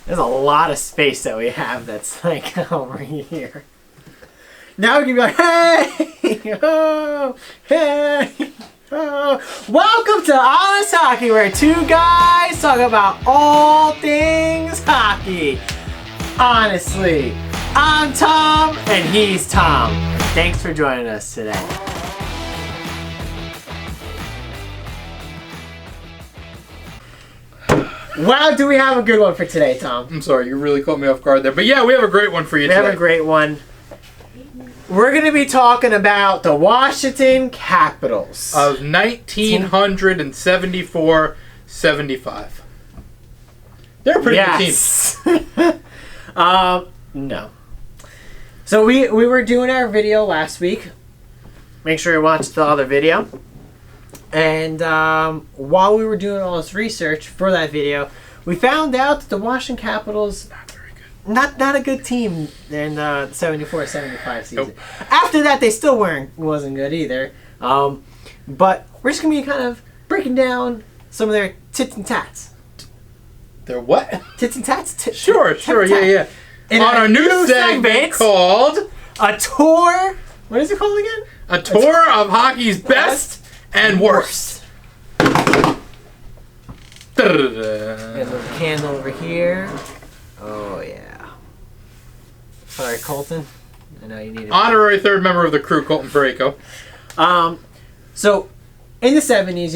There's a lot of space that we have that's like over here. Now we can be like, hey, oh, hey, oh. Welcome to Honest Hockey, where two guys talk about all things hockey. Honestly, I'm Tom and he's Tom. Thanks for joining us today. Wow, do we have a good one for today, Tom? I'm sorry, you really caught me off guard there. But yeah, we have a great one for you today. We have a great one. We're going to be talking about the Washington Capitals. Of 1974-75. They're a pretty good team. No. So we were doing our video last week. Make sure you watch the other video. And while we were doing all this research for that video, we found out that the Washington Capitals, Not very good. not a good team in the 74-75 season. Nope. After that, they still wasn't good either. But we're just gonna be kind of breaking down some of their tits and tats. They're what? Tits and tats. Sure, yeah. And on our new segment called A Tour. What is it called again? A Tour of Hockey's Best and Worst. And a little candle over here. Oh yeah. Sorry, Colton. I know you needed. Honorary third member of the crew, Colton Parayko. So in the 70s,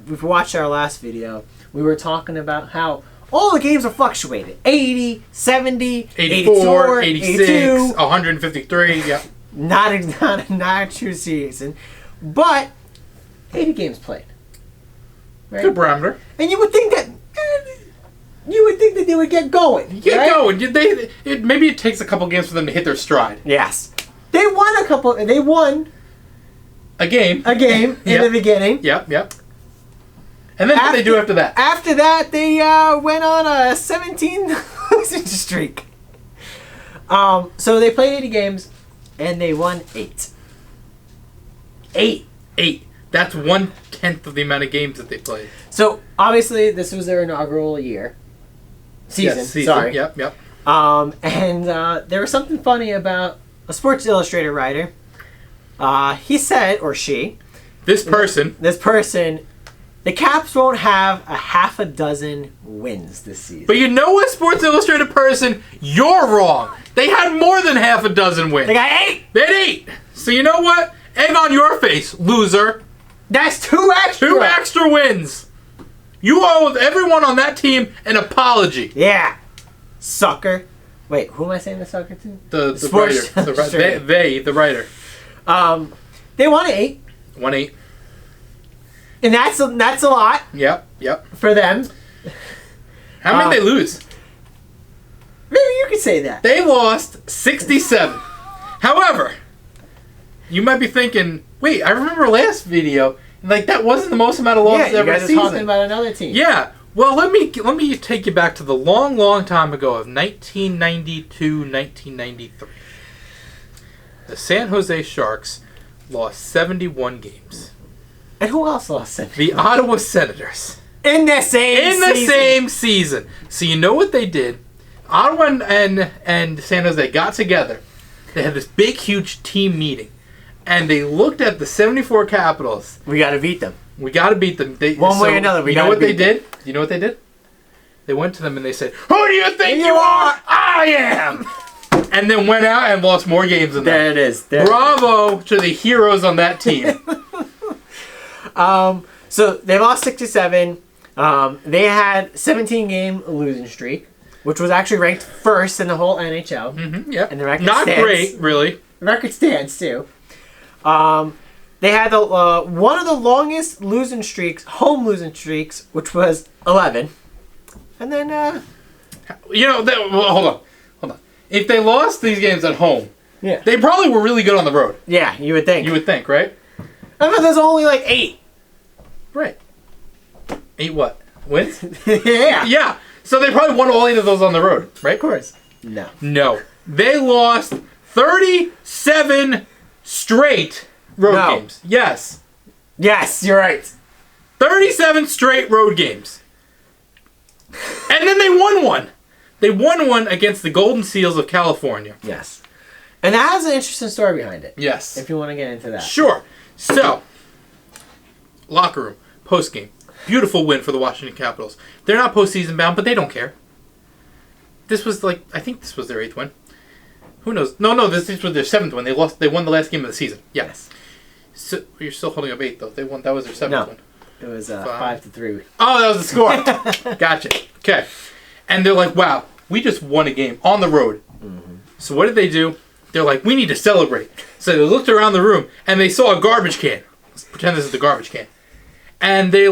we've watched our last video. We were talking about how all the games are fluctuated. 80, 70, 84, 86, 82, 153. Yep. Not a true season, but 80 games played. Right? Good barometer. And you would think that they would get going. Get going. Maybe it takes a couple games for them to hit their stride. Yes. They won a game in the beginning. Yep. And then what did they do after that? After that, they went on a 17 losing streak. So they played 80 games, and they won 8. 8. That's 1/10 of the amount of games that they played. So obviously, this was their inaugural season. Yes, season. Sorry. Yep. And there was something funny about a Sports Illustrated writer. He said, or she, This person, the Caps won't have a half a dozen wins this season. but you know what, Sports Illustrated person? You're wrong. They had more than half a dozen wins. They got 8. They had 8. So you know what? Egg on your face, loser. That's 2 extra. 2 extra wins. You owe everyone on that team an apology. Yeah. Sucker. Wait, who am I saying the sucker to? The Sports writer. The writer. They won 8. 1-8. And that's a lot. Yep. For them. How many did they lose? Maybe you could say that. They lost 67. However, you might be thinking, wait, I remember last video, that wasn't the most amount of losses ever season. Yeah, you guys are talking about another team. Yeah. Well, let me take you back to the long, long time ago of 1992-1993. The San Jose Sharks lost 71 games. And who else lost 71? The Ottawa Senators. In the same season. So you know what they did? Ottawa and San Jose got together. They had this big, huge team meeting. And they looked at the 74 Capitals. We got to beat them. We got to beat them. One way or another, You know what they did? They went to them and they said, "Who do you think you are? I am!" And then went out and lost more games than them. There it is. Bravo to the heroes on that team. So they lost 67. They had 17-game losing streak, which was actually ranked first in the whole NHL. Mm-hmm, yep. And the record Not stands. great, really. The record stands, too. They had one of the longest home losing streaks, which was 11. And then, hold on. If they lost these games at home, yeah, they probably were really good on the road. Yeah, you would think. Right? I mean, there's only 8. Right. 8 what? Wins? Yeah. Yeah. So they probably won all 8 of those on the road, right? Of course. No. They lost 37 straight road games. Yes, you're right. 37 straight road games. And then they won one. They won one against the Golden Seals of California. Yes. And that has an interesting story behind it. Yes. If you want to get into that. Sure. So, locker room, post-game. Beautiful win for the Washington Capitals. They're not postseason bound, but they don't care. This was I think this was their 8th win. Who knows? No, this was their 7th win. They won the last game of the season. Yeah. Yes. So, you're still holding up 8, though. They won. That was their 7th one. It was 5-3. Oh, that was the score. Gotcha. Okay. And they're like, wow, we just won a game on the road. Mm-hmm. So what did they do? They're like, we need to celebrate. So they looked around the room, and they saw a garbage can. Let's pretend this is the garbage can. And they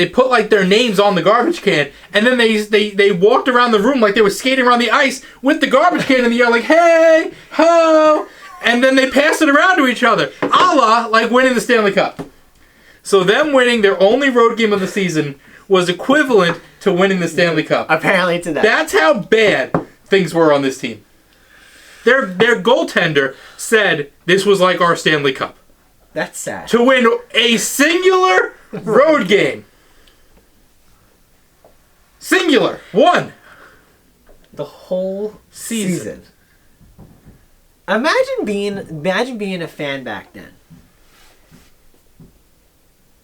put their names on the garbage can, and then they walked around the room like they were skating around the ice with the garbage can in the air, like, hey, ho, and then they passed it around to each other, a la like winning the Stanley Cup. So them winning their only road game of the season was equivalent to winning the Stanley Cup. Apparently to that. That's how bad things were on this team. Their goaltender said this was like our Stanley Cup. That's sad. To win a singular road game. Singular. One. The whole Season. Imagine being a fan back then.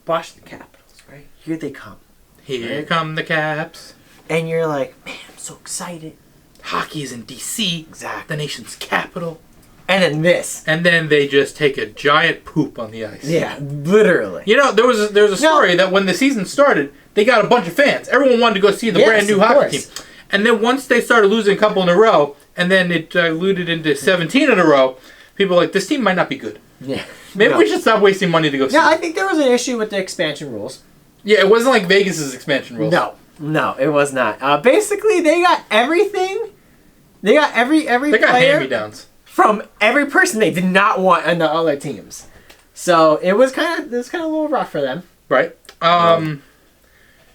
Washington Capitals, right? Here they come. Here come the Caps. And you're like, man, I'm so excited. Hockey is in D.C. Exactly. The nation's capital. And then this. And then they just take a giant poop on the ice. Yeah, literally. You know, there was a story that when the season started, they got a bunch of fans. Everyone wanted to go see the brand new hockey team. And then once they started losing a couple in a row, and then it diluted into 17 in a row, people were like, this team might not be good. Yeah. Maybe we should stop wasting money to go see. Yeah, I think there was an issue with the expansion rules. Yeah, it wasn't like Vegas's expansion rules. No, it was not. Basically, they got everything. They got every They got player hand-me-downs from every person they did not want on the other teams. So it was kind of a little rough for them. Right.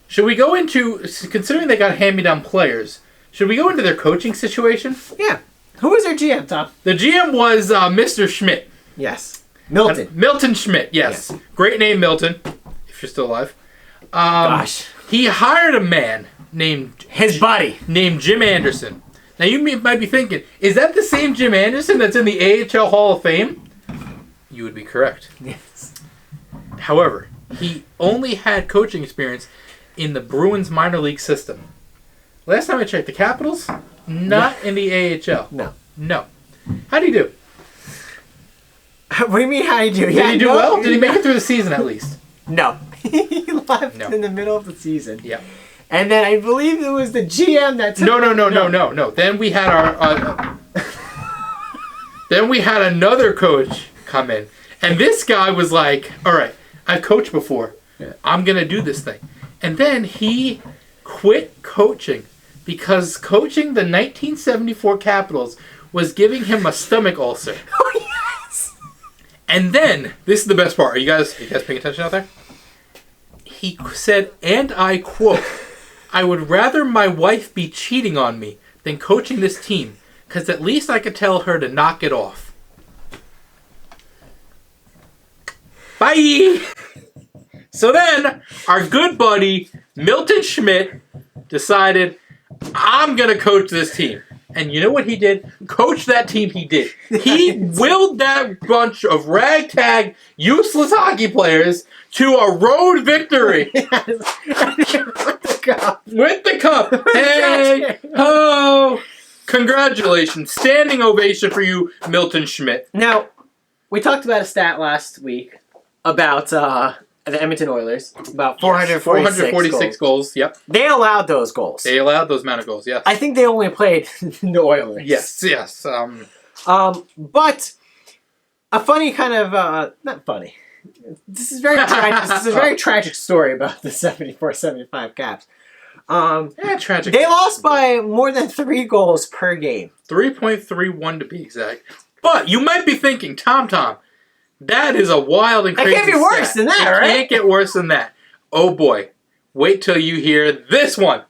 Should we go into, considering they got hand-me-down players, should we go into their coaching situation? Yeah. Who was their GM, Tom? The GM was Mr. Schmidt. Yes. Milton. Milton Schmidt, yes. Great name, Milton, if you're still alive. Gosh. He hired a man named... His buddy. Named Jim Anderson. Now, you might be thinking, is that the same Jim Anderson that's in the AHL Hall of Fame? You would be correct. Yes. However, he only had coaching experience in the Bruins minor league system. Last time I checked, the Capitals, not in the AHL. No. How'd he do? What do you mean, how do you do? Did he do well? Did he make it through the season at least? No. He left in the middle of the season. Yeah. And then I believe it was the GM that took No. Then we had then we had another coach come in. And this guy was like, all right, I've coached before. Yeah. I'm going to do this thing. And then he quit coaching because coaching the 1974 Capitals was giving him a stomach ulcer. Oh, yes! And then, this is the best part. Are you guys paying attention out there? He said, and I quote, I would rather my wife be cheating on me than coaching this team, because at least I could tell her to knock it off. Bye! So then, our good buddy, Milton Schmidt, decided, I'm going to coach this team. And you know what he did? Coach that team he did. He willed that bunch of ragtag, useless hockey players to a road victory. Yes. With the cup. With the cup. Hey, ho! Congratulations. Standing ovation for you, Milton Schmidt. Now, we talked about a stat last week about the Edmonton Oilers, about 446 goals. Yep. They allowed those goals. They allowed those amount of goals, yes. I think they only played the Oilers. Yes. But a funny kind of, not funny. This is very tragic. This is a very tragic story about the 74-75 Caps. Tragic. They lost by more than 3 goals per game. 3.31 to be exact. But you might be thinking, Tom, that is a wild and crazy It can't be worse than that, right? It can't get worse than that. Oh boy. Wait till you hear this one.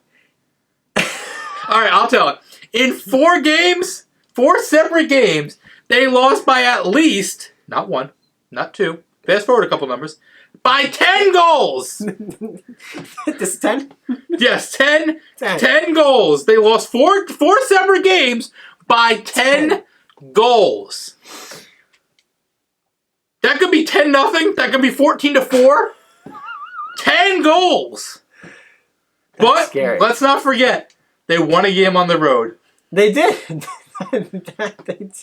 Alright, I'll tell it. In 4 separate games, they lost by at least, not 1, not 2, fast forward a couple numbers, by 10 goals. This is 10? Yes, 10 goals. They lost four separate games by 10 goals. That could be 10-0. That could be 14-4. 10 goals. But scary. Let's not forget, they won a game on the road. They did. They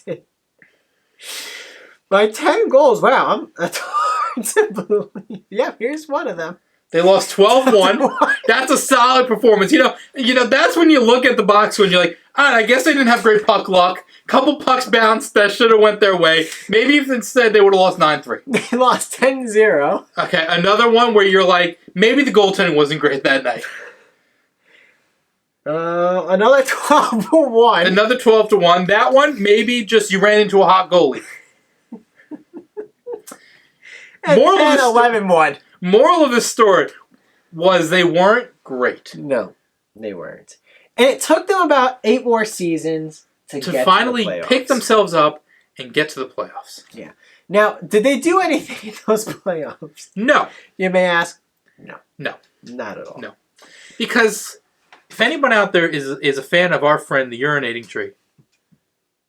did. By 10 goals. Wow, that's hard to believe. Yeah, here's one of them. They lost 12-1. That's a solid performance. You know, that's when you look at the box when you're like, all right, I guess they didn't have great puck luck. Couple pucks bounced that should have went their way. Maybe if instead they would have lost 9-3. They lost 10-0. Okay, another one where you're like, maybe the goaltending wasn't great that night. Another 12-1. Another 12-1. That one, maybe just you ran into a hot goalie. And 11-1. Moral of the story was they weren't great. No, they weren't. And it took them about 8 more seasons to get finally to the playoffs. Pick themselves up and get to the playoffs. Yeah. Now, did they do anything in those playoffs? No. You may ask. No. No. Not at all. No. Because if anyone out there is a fan of our friend, the Urinating Tree,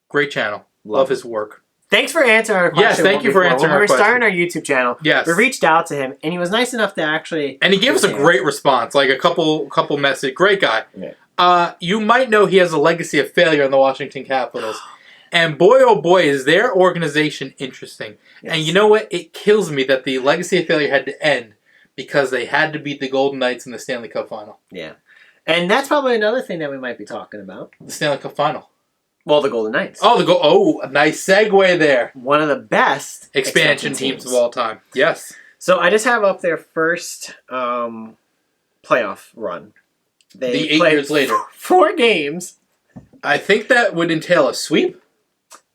great channel. Love his work. Thanks for answering our question. Yes, thank you for answering our question. When we were starting our YouTube channel, yes, we reached out to him, and he was nice enough to actually... And he gave us a great response, like a couple message. Great guy. Yeah. You might know he has a legacy of failure in the Washington Capitals. And boy, oh boy, is their organization interesting. Yes. And you know what? It kills me that the legacy of failure had to end because they had to beat the Golden Knights in the Stanley Cup Final. Yeah. And that's probably another thing that we might be talking about. The Stanley Cup Final. Well, the Golden Knights. Oh, a nice segue there. One of the best expansion teams of all time. Yes. So I just have up their first playoff run. They 8 years later. 4 games. I think that would entail a sweep.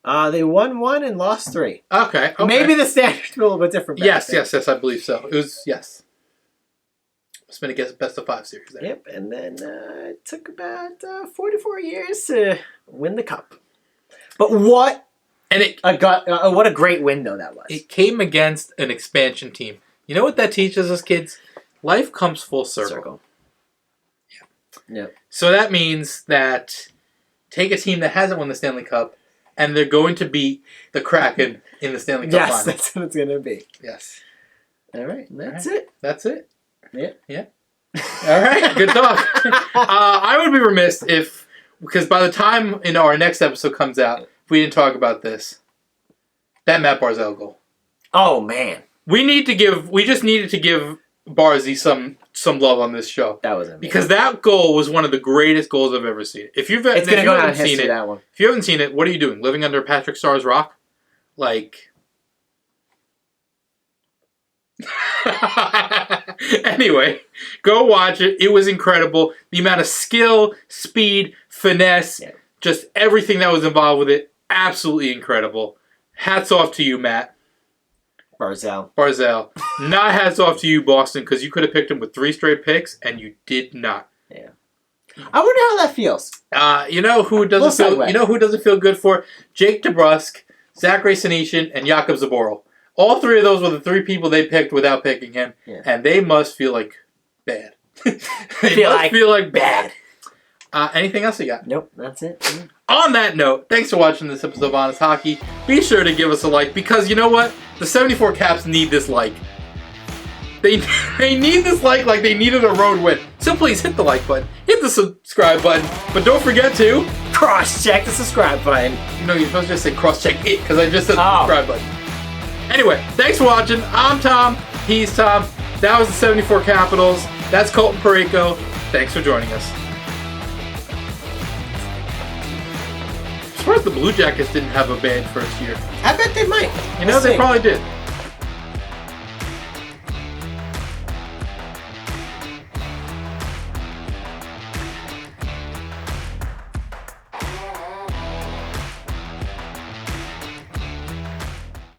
They won 1 and lost 3. Okay. Maybe the standards were a little bit different. Yes, I believe so. It was, yes. It's been a best of 5 series there. Yep, and then it took about 44 years to win the cup. But what a great win though that was. It came against an expansion team. You know what that teaches us, kids? Life comes full circle. Yeah. So that means that take a team that hasn't won the Stanley Cup, and they're going to beat the Kraken in the Stanley Cup Final. Yes, that's what it's going to be. Yes. All right, that's it. That's it. Yeah. All right, good talk. I would be remiss because by the time our next episode comes out, if we didn't talk about this, that Matt Barzal goal. Oh man, we just needed to give Barzy some love on this show. That was amazing. Because that goal was one of the greatest goals I've ever seen. It's going to go down in history, that one. If you haven't seen it, what are you doing? Living under Patrick Starr's rock? Like... Anyway, go watch it. It was incredible. The amount of skill, speed, finesse, just everything that was involved with it, absolutely incredible. Hats off to you, Matt. Barzal. Not hats off to you, Boston, because you could have picked him with 3 straight picks, and you did not. Yeah. I wonder how that feels. You know who doesn't feel good for? Jake DeBrusk, Zachary Senyshyn, and Jakub Zaboral. All 3 of those were the 3 people they picked without picking him, and they must feel like bad. feel like bad. Anything else you got? Nope, that's it. On that note, thanks for watching this episode of Honest Hockey. Be sure to give us a like, because you know what? The 74 Caps need this like. They need this like they needed a road win. So please hit the like button, hit the subscribe button, but don't forget to cross-check the subscribe button. No, you're supposed to just say cross-check it, because I just said the subscribe button. Anyway, thanks for watching. I'm Tom. He's Tom. That was the 74 Capitals. That's Colton Parayko. Thanks for joining us. I'm surprised the Blue Jackets didn't have a bad first year. I bet they might. They probably did.